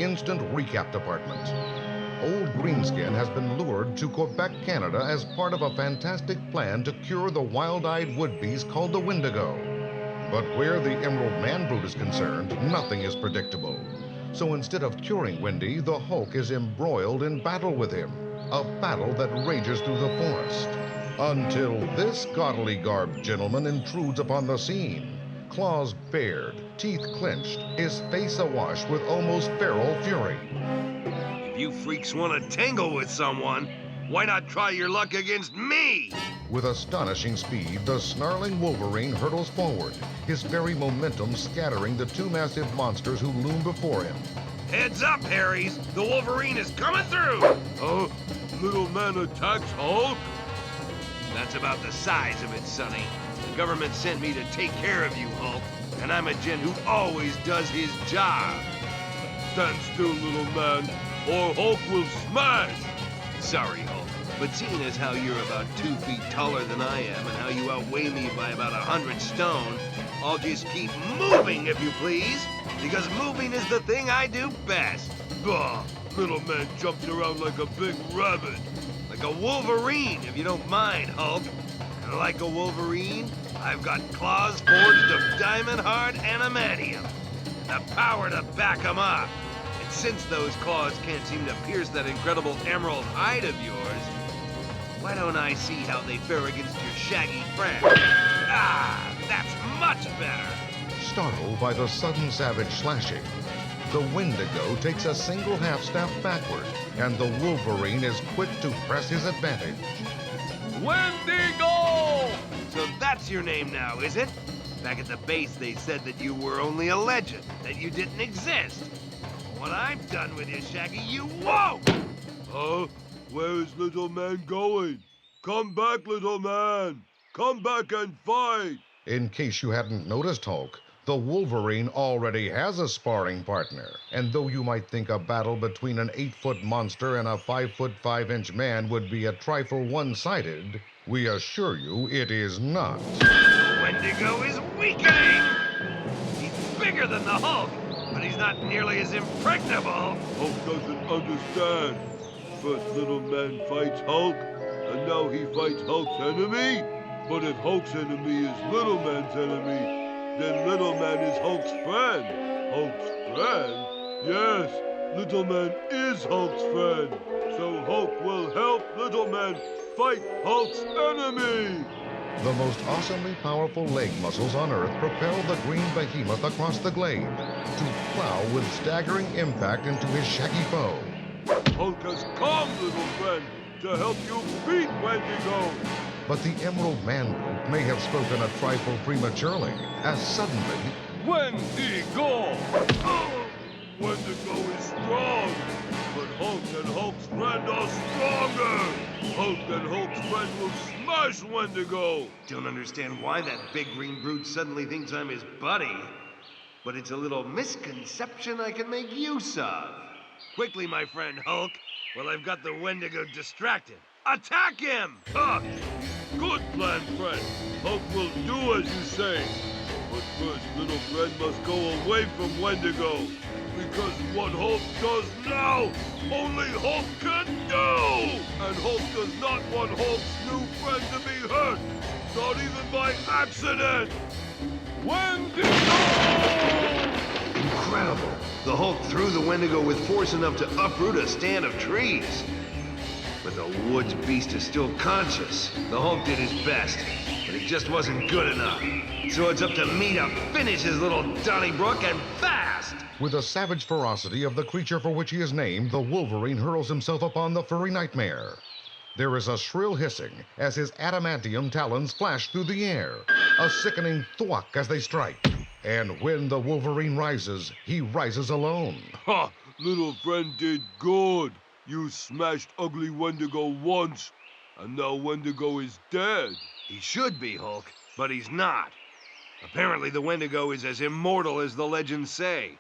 instant recap department. Old Greenskin has been lured to Quebec, Canada as part of a fantastic plan to cure the wild-eyed would-be's called the Wendigo. But where the Emerald Man Brute is concerned, nothing is predictable. So instead of curing Wendy, the Hulk is embroiled in battle with him. A battle that rages through the forest. Until this gaudily garbed gentleman intrudes upon the scene. Claws bared, teeth clenched, his face awash with almost feral fury. If you freaks want to tangle with someone, why not try your luck against me? With astonishing speed, the snarling Wolverine hurtles forward, his very momentum scattering the two massive monsters who loom before him. Heads up, Harrys! The Wolverine is coming through! Oh, little man attacks Hulk? That's about the size of it, Sonny. The government sent me to take care of you, Hulk, and I'm a gent who always does his job. Stand still, little man, or Hulk will smash! Sorry, Hulk, but seeing as how you're about 2 feet taller than I am and how you outweigh me by about 100 stone, I'll just keep moving, if you please, because moving is the thing I do best. Bah! Little man jumps around like a big rabbit. Like a Wolverine, if you don't mind, Hulk. And like a Wolverine, I've got claws forged of diamond-hard adamantium. The power to back 'em up. And since those claws can't seem to pierce that incredible emerald hide of yours, why don't I see how they fare against your shaggy friend? Ah, that's much better. Startled by the sudden savage slashing, the Wendigo takes a single half-step backward, and the Wolverine is quick to press his advantage. Wendigo! So that's your name now, is it? Back at the base, they said that you were only a legend, that you didn't exist. What I've done with you, Shaggy, you won't! Huh? Where is little man going? Come back, little man! Come back and fight! In case you hadn't noticed, Hulk, the Wolverine already has a sparring partner. And though you might think a battle between an 8-foot monster and a 5-foot 5-inch man would be a trifle one-sided, we assure you it is not. Wendigo is weakening! He's bigger than the Hulk, but he's not nearly as impregnable. Hulk doesn't understand. First little man fights Hulk, and now he fights Hulk's enemy? But if Hulk's enemy is little man's enemy, then little man is Hulk's friend. Hulk's friend? Yes, little man is Hulk's friend. So Hulk will help little man fight Hulk's enemy. The most awesomely powerful leg muscles on Earth propel the green behemoth across the glade to plow with staggering impact into his shaggy foe. Hulk has come, little friend, to help you beat Wendigo. But the Emerald Man Brute may have spoken a trifle prematurely, as suddenly... Wendigo! Oh, Wendigo is strong, but Hulk and Hulk's friend are stronger. Hulk and Hulk's friend will smash Wendigo. Don't understand why that big green brute suddenly thinks I'm his buddy, but it's a little misconception I can make use of. Quickly, my friend Hulk, while I've got the Wendigo distracted. Attack him! Ha! Good plan, friend. Hulk will do as you say. But first, little friend must go away from Wendigo. Because what Hulk does now, only Hulk can do! And Hulk does not want Hulk's new friend to be hurt. Not even by accident. Wendigo! Incredible. The Hulk threw the Wendigo with force enough to uproot a stand of trees. But the woods beast is still conscious. The Hulk did his best, but he just wasn't good enough. So it's up to me to finish his little Donnybrook and fast! With the savage ferocity of the creature for which he is named, the Wolverine hurls himself upon the furry nightmare. There is a shrill hissing as his adamantium talons flash through the air, a sickening thwack as they strike. And when the Wolverine rises, he rises alone. Ha! Little friend did good. You smashed ugly Wendigo once, and now Wendigo is dead. He should be, Hulk, but he's not. Apparently the Wendigo is as immortal as the legends say.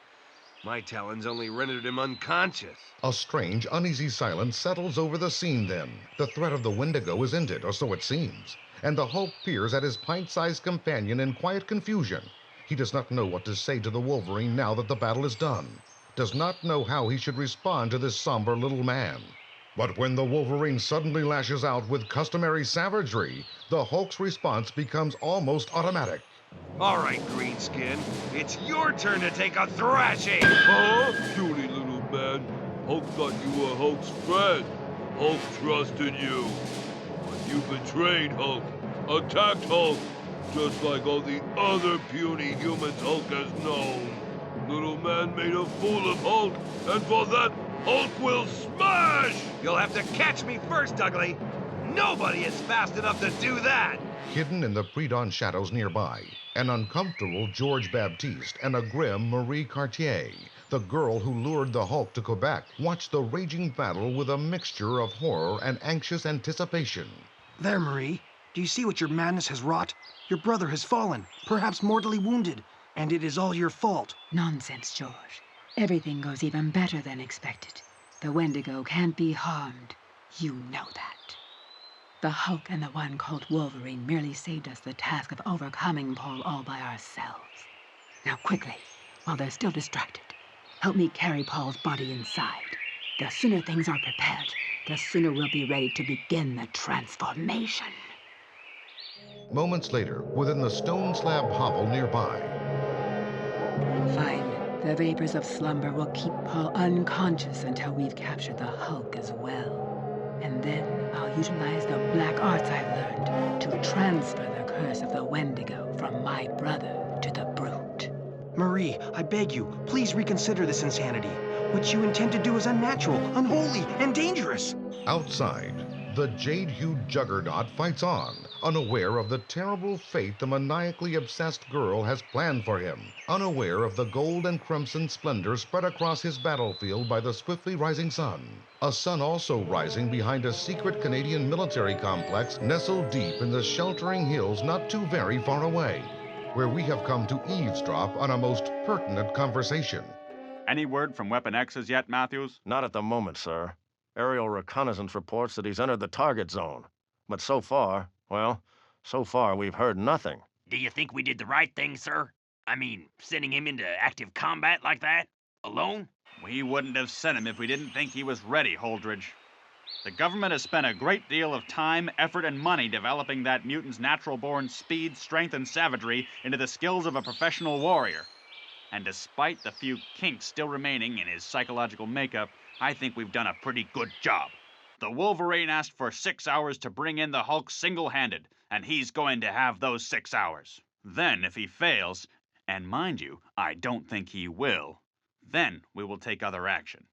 My talons only rendered him unconscious. A strange, uneasy silence settles over the scene then. The threat of the Wendigo is ended, or so it seems. And the Hulk peers at his pint-sized companion in quiet confusion. He does not know what to say to the Wolverine now that the battle is done. does not know how he should respond to this somber little man. But when the Wolverine suddenly lashes out with customary savagery, the Hulk's response becomes almost automatic. All right, Greenskin, it's your turn to take a thrashing. Huh? Puny little man. Hulk thought you were Hulk's friend. Hulk trusted you. But you betrayed Hulk, attacked Hulk, just like all the other puny humans Hulk has known. Little man made a fool of Hulk, and for that, Hulk will smash! You'll have to catch me first, Ugly. Nobody is fast enough to do that. Hidden in the pre-dawn shadows nearby, an uncomfortable George Baptiste and a grim Marie Cartier, the girl who lured the Hulk to Quebec, watched the raging battle with a mixture of horror and anxious anticipation. There, Marie. Do you see what your madness has wrought? Your brother has fallen, perhaps mortally wounded, and it is all your fault. Nonsense, George. Everything goes even better than expected. The Wendigo can't be harmed. You know that. The Hulk and the one called Wolverine merely saved us the task of overcoming Paul all by ourselves. Now quickly, while they're still distracted, help me carry Paul's body inside. The sooner things are prepared, the sooner we'll be ready to begin the transformation. Moments later, within the stone slab hovel nearby, Fine. The vapors of slumber will keep Paul unconscious until we've captured the Hulk as well. And then I'll utilize the black arts I've learned to transfer the curse of the Wendigo from my brother to the Brute. Marie, I beg you, please reconsider this insanity. What you intend to do is unnatural, unholy, and dangerous. outside, the jade-hued juggernaut fights on, unaware of the terrible fate the maniacally obsessed girl has planned for him, unaware of the gold and crimson splendor spread across his battlefield by the swiftly rising sun. A sun also rising behind a secret Canadian military complex nestled deep in the sheltering hills not too very far away, where we have come to eavesdrop on a most pertinent conversation. Any word from Weapon X as yet, Matthews? Not at the moment, sir. Aerial reconnaissance reports that he's entered the target zone. But so far we've heard nothing. Do you think we did the right thing, sir? I mean, sending him into active combat like that? Alone? We wouldn't have sent him if we didn't think he was ready, Holdridge. The government has spent a great deal of time, effort, and money developing that mutant's natural-born speed, strength, and savagery into the skills of a professional warrior. And despite the few kinks still remaining in his psychological makeup, I think we've done a pretty good job. The Wolverine asked for 6 hours to bring in the Hulk single-handed, and he's going to have those 6 hours. Then, if he fails, and mind you, I don't think he will, then we will take other action.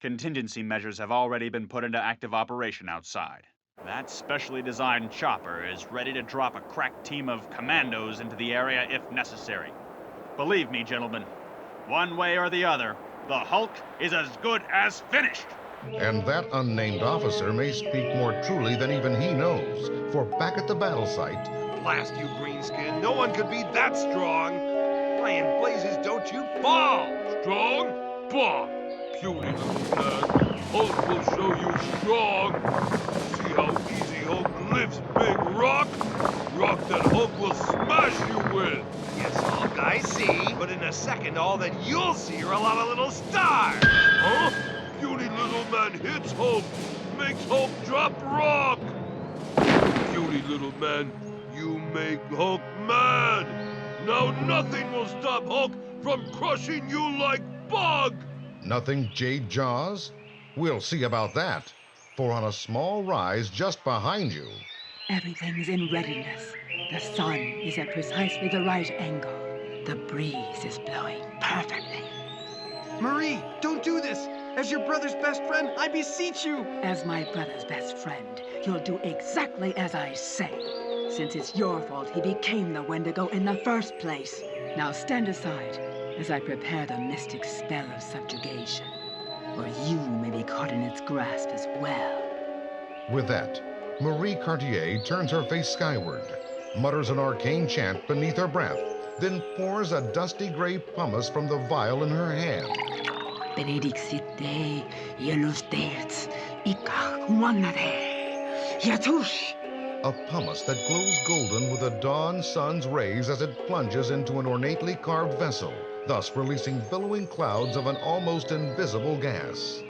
Contingency measures have already been put into active operation outside. That specially designed chopper is ready to drop a crack team of commandos into the area if necessary. Believe me, gentlemen, one way or the other, the Hulk is as good as finished. And that unnamed officer may speak more truly than even he knows, for back at the battle site, Blast you, Greenskin. No one could be that strong. Why in blazes don't you fall? Strong? Bah! Puny little man. Hulk will show you strong. See how easy Hulk lifts big rock? Rock that Hulk will smash you with. Yes, Hulk, I see. But in a second, all that you'll see are a lot of little stars. Huh? Puny little man hits Hulk, makes Hulk drop rock. Puny little man, you make Hulk mad. Now nothing will stop Hulk from crushing you like bug. nothing Jade Jaws? We'll see about that, for on a small rise just behind you, Everything's in readiness. The sun is at precisely the right angle. The breeze is blowing perfectly. Marie, don't do this! As your brother's best friend, I beseech you! As my brother's best friend, you'll do exactly as I say, since it's your fault he became the Wendigo in the first place. Now stand aside as I prepare the mystic spell of subjugation, or you may be caught in its grasp as well. With that, Marie Cartier turns her face skyward, mutters an arcane chant beneath her breath, then pours a dusty gray pumice from the vial in her hand. Benedixite, Yellowstates, Ikak, Wanade, Yatush. a pumice that glows golden with the dawn sun's rays as it plunges into an ornately carved vessel, thus releasing billowing clouds of an almost invisible gas.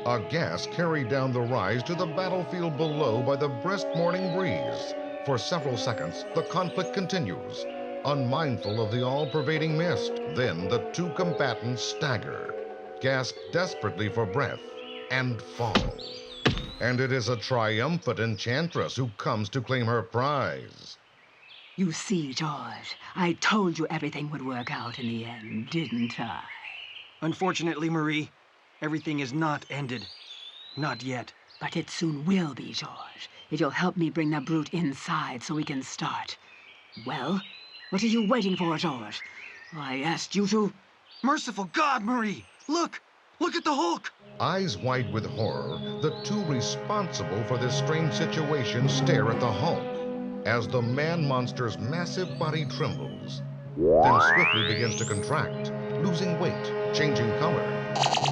A gas carried down the rise to the battlefield below by the brisk morning breeze. For several seconds, the conflict continues, unmindful of the all-pervading mist. Then the two combatants stagger, gasp desperately for breath, and fall. And it is a triumphant enchantress who comes to claim her prize. You see, George, I told you everything would work out in the end, didn't I? Unfortunately, Marie, everything is not ended. Not yet. But it soon will be, George, if you'll help me bring the brute inside so we can start. Well, what are you waiting for, George? I asked you to... Merciful God, Marie! Look! Look at the Hulk! Eyes wide with horror, the two responsible for this strange situation stare at the Hulk as the man-monster's massive body trembles, then swiftly begins to contract, losing weight, changing color,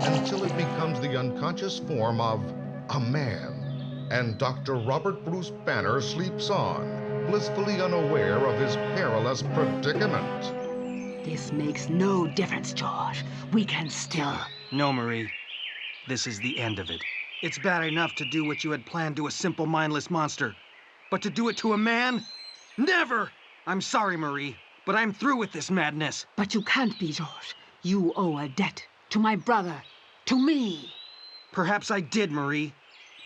until it becomes the unconscious form of a man. And Dr. Robert Bruce Banner sleeps on, blissfully unaware of his perilous predicament. This makes no difference, George. We can still... No, Marie. This is the end of it. It's bad enough to do what you had planned to a simple, mindless monster. But to do it to a man? Never! I'm sorry, Marie, but I'm through with this madness. But you can't be, George. You owe a debt to my brother, to me. Perhaps I did, Marie.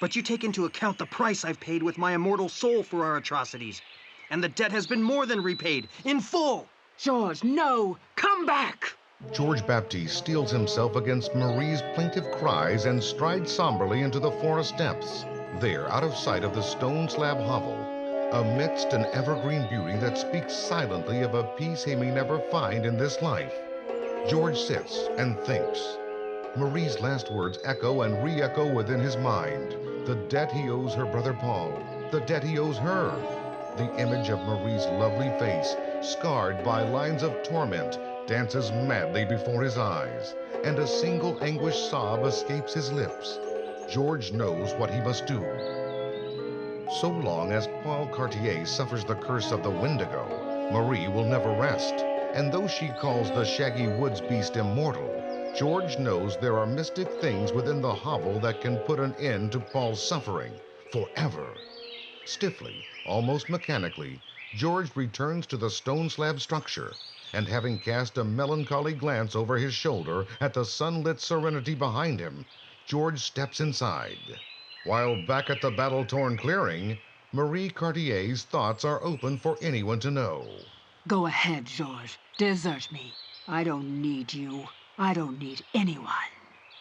But you take into account the price I've paid with my immortal soul for our atrocities. And the debt has been more than repaid, in full. George, no! Come back! George Baptiste steels himself against Marie's plaintive cries and strides somberly into the forest depths. There, out of sight of the stone slab hovel, amidst an evergreen beauty that speaks silently of a peace he may never find in this life, George sits and thinks. Marie's last words echo and re-echo within his mind. The debt he owes her brother Paul, the debt he owes her. The image of Marie's lovely face, scarred by lines of torment, dances madly before his eyes, and a single anguished sob escapes his lips. George knows what he must do. So long as Paul Cartier suffers the curse of the Wendigo, Marie will never rest. And though she calls the shaggy woods beast immortal, George knows there are mystic things within the hovel that can put an end to Paul's suffering forever. Stiffly, almost mechanically, George returns to the stone slab structure, and having cast a melancholy glance over his shoulder at the sunlit serenity behind him, George steps inside. While back at the battle-torn clearing, Marie Cartier's thoughts are open for anyone to know. Go ahead, George. Desert me. I don't need you. I don't need anyone.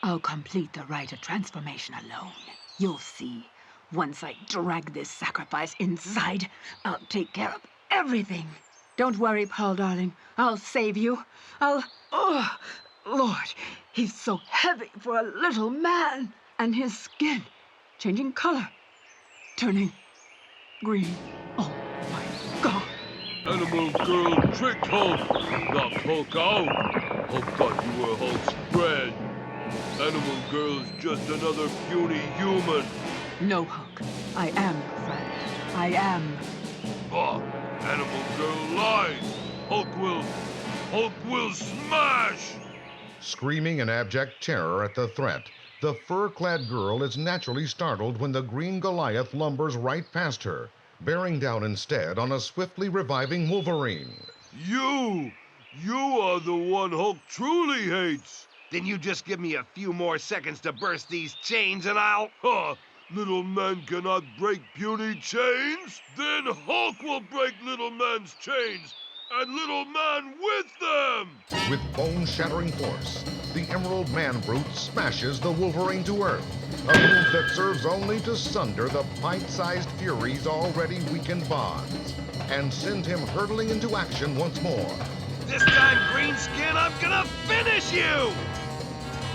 I'll complete the rite of transformation alone. You'll see. Once I drag this sacrifice inside, I'll take care of everything. Don't worry, Paul, darling. I'll save you. Oh, Lord, he's so heavy for a little man. And his skin changing color, turning green. Oh, my God. Animal Girl tricked Hulk, knocked Hulk out. Hulk thought you were Hulk's friend. Animal Girl's just another puny human. No, Hulk. I am your friend. I am. Oh, Animal Girl lies. Hulk will smash! Screaming in abject terror at the threat, the fur-clad girl is naturally startled when the green Goliath lumbers right past her, bearing down instead on a swiftly reviving Wolverine. You are the one Hulk truly hates. Then you just give me a few more seconds to burst these chains and I'll... Ha! Little men cannot break puny chains? Then Hulk will break little man's chains, and little man with them! With bone-shattering force, the Emerald Man-Brute smashes the Wolverine to earth, a move that serves only to sunder the pint-sized Fury's already weakened bonds, and send him hurtling into action once more. This time, Greenskin, I'm gonna finish you!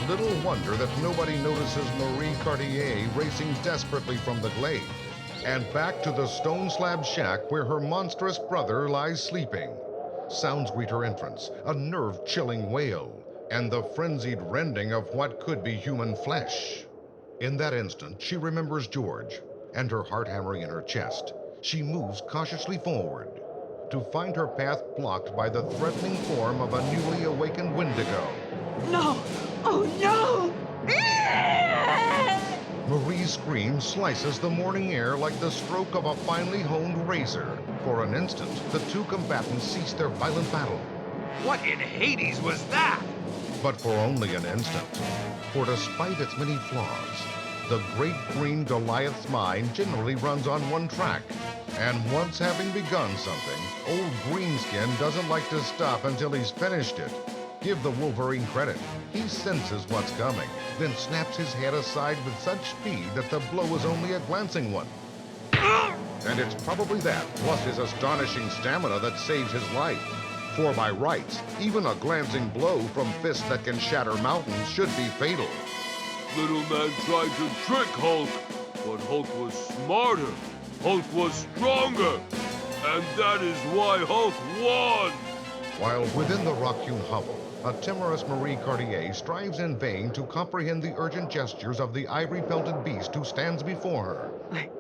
Little wonder that nobody notices Marie Cartier racing desperately from the glade, and back to the stone slab shack where her monstrous brother lies sleeping. Sounds greet her entrance, a nerve-chilling wail, and the frenzied rending of what could be human flesh. In that instant, she remembers George, and her heart hammering in her chest. She moves cautiously forward to find her path blocked by the threatening form of a newly awakened Wendigo. No! Oh, no! Marie's scream slices the morning air like the stroke of a finely honed razor. For an instant, the two combatants cease their violent battle. What in Hades was that? But for only an instant. For despite its many flaws, the great green Goliath's mind generally runs on one track. And once having begun something, old Greenskin doesn't like to stop until he's finished it. Give the Wolverine credit. He senses what's coming, then snaps his head aside with such speed that the blow is only a glancing one. And it's probably that, plus his astonishing stamina, that saves his life. For by rights, even a glancing blow from fists that can shatter mountains should be fatal. Little man tried to trick Hulk, but Hulk was smarter. Hulk was stronger. And that is why Hulk won. While within the rock-hewn hovel, a timorous Marie Cartier strives in vain to comprehend the urgent gestures of the ivory-pelted beast who stands before her.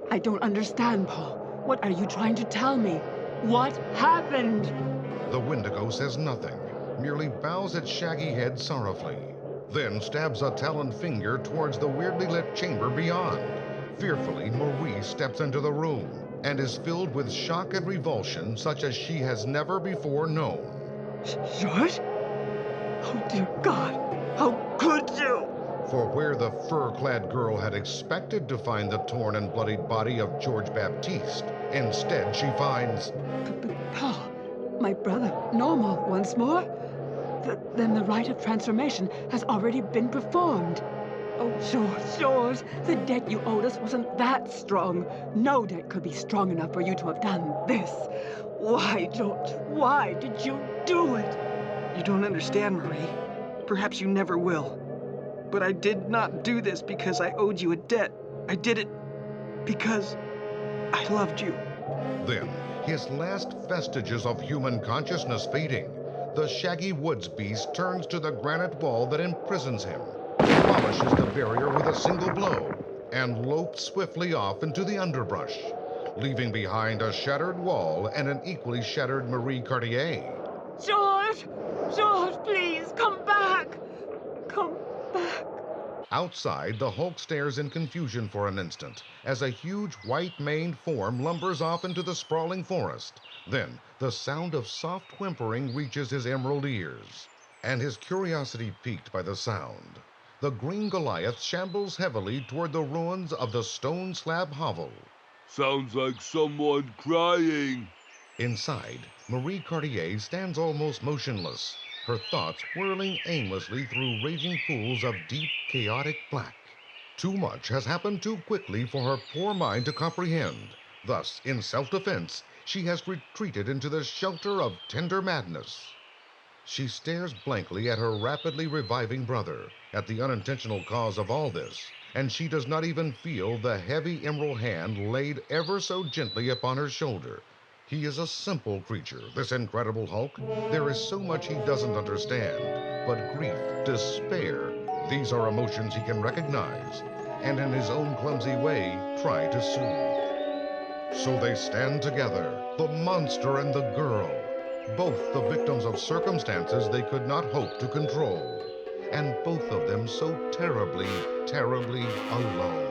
I don't understand, Paul. What are you trying to tell me? What happened? The Wendigo says nothing, merely bows its shaggy head sorrowfully, then stabs a taloned finger towards the weirdly lit chamber beyond. Fearfully, Marie steps into the room and is filled with shock and revulsion such as she has never before known. George? Oh, dear God. How could you? For where the fur-clad girl had expected to find the torn and bloodied body of George Baptiste, instead she finds... Paul, my brother, normal once more? Then the rite of transformation has already been performed. Oh, George, the debt you owed us wasn't that strong. No debt could be strong enough for you to have done this. Why, George, why did you do it? You don't understand, Marie. Perhaps you never will. But I did not do this because I owed you a debt. I did it because I loved you. Then, his last vestiges of human consciousness fading, the shaggy woods beast turns to the granite wall that imprisons him, demolishes the barrier with a single blow, and lopes swiftly off into the underbrush, leaving behind a shattered wall and an equally shattered Marie Cartier. George, please, come back. Come back. Outside, the Hulk stares in confusion for an instant as a huge white-maned form lumbers off into the sprawling forest. Then, the sound of soft whimpering reaches his emerald ears, and his curiosity piqued by the sound, the green Goliath shambles heavily toward the ruins of the stone slab hovel. Sounds like someone crying. Inside, Marie Cartier stands almost motionless, her thoughts whirling aimlessly through raging pools of deep, chaotic black. Too much has happened too quickly for her poor mind to comprehend. Thus, in self-defense, she has retreated into the shelter of tender madness. She stares blankly at her rapidly reviving brother, at the unintentional cause of all this, and she does not even feel the heavy emerald hand laid ever so gently upon her shoulder. He is a simple creature, this incredible Hulk. There is so much he doesn't understand, but grief, despair, these are emotions he can recognize, and in his own clumsy way, try to soothe. So they stand together, the monster and the girl, both the victims of circumstances they could not hope to control, and both of them so terribly, terribly alone.